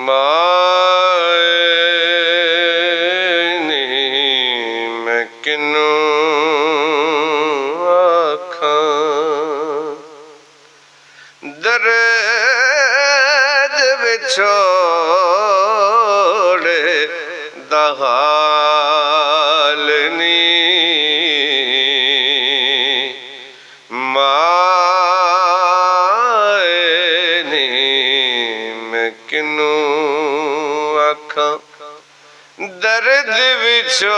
माए मैं किनू आखां दर्द विछोड़े दा हाल नी किनू आखां दर्द विछोड़े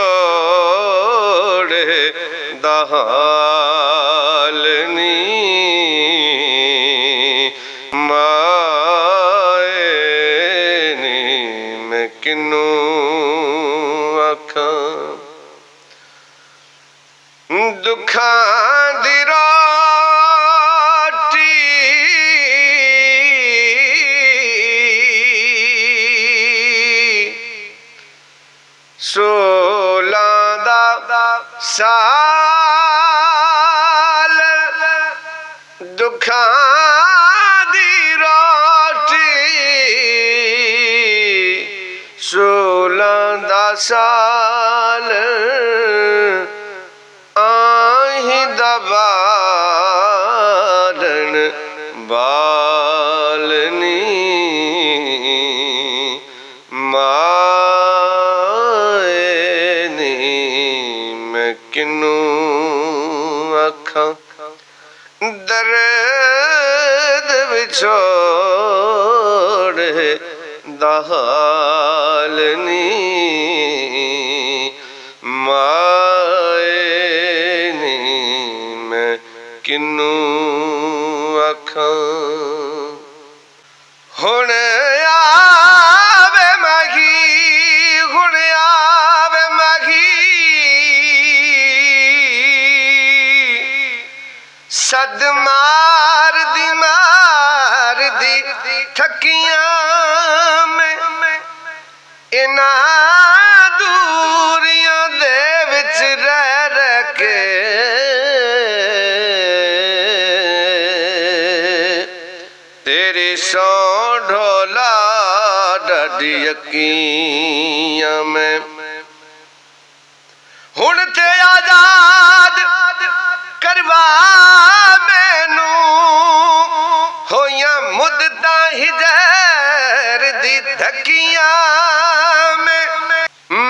दा हाल नी माए नी मैं किनू आखां दुखां दी सोलां दा साल दुखां दी रोटी सोलां दा साल आही दा बालन बालनी किनू आखां दर्द विछोड़े दा हाल नी माए नी मैं किनू आखां हुण आवे मही हुण आवे मही सद मार दी थकियां में इन्हां दूरियां दे विच रह के तेरी सौ ढोला डडी यकीयां में हुण ते आजाद करवा मैनू होइयां मुद्दतां हिजर दी धक्कियां में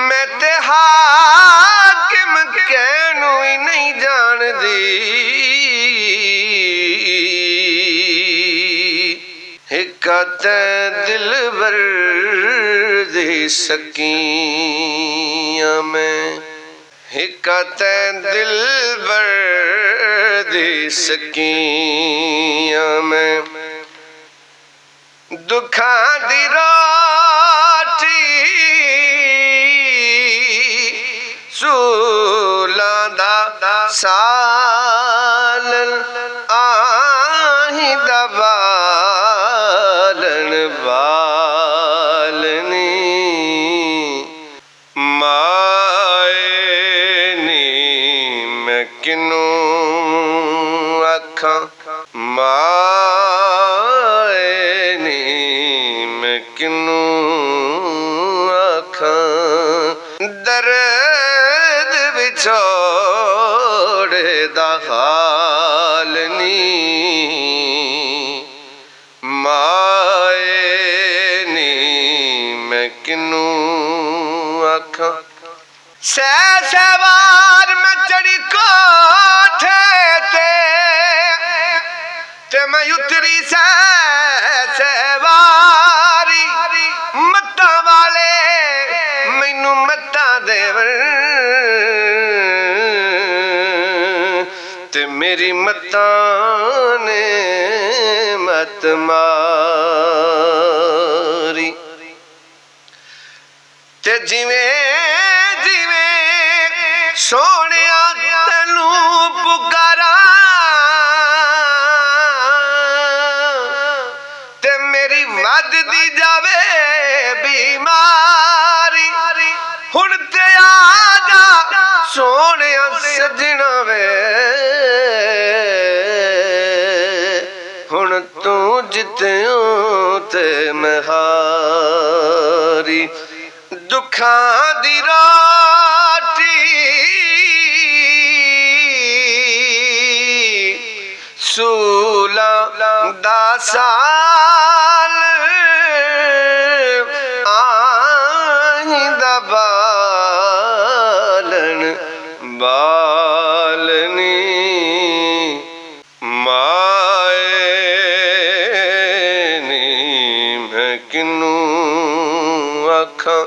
मैं ते हाकिम कहनू ही नहीं जानदी हिकत दिलबर दी सकियां में हिकत दिलबर दी सकियां में दुखां दी रोटी सूलां दा साल आही दा बालन बालनी किनू आखां माए नी मैं किनू आखां दर्द विछोड़े दा हाल नी माए नी मैं किनू आखां सवार मैं चढ़ी कोठे ते मैं उतरी सवारी मत्तां वाले मैनू मत्तां देवन ते मेरी मत्तां ने मत मारी ते जिवें सोहणिया तैनू पुकारा ते मेरी वधदी जावे बीमारी हुण ते आजा सोहणिया सजना वे हुण तू जित्तियों ते मैं हार ਦੁੱਖਾਂ ਦੀ ਰੋਟੀ ਸੂਲਾਂ ਦਾ ਸਾਲ ਆਇਂਦਾ ਬਾਲਣ ਬਾਲਨੀ ਮਾਏ ਨੀ ਮੈਂ ਕਿਨੂੰ ਆਖਾਂ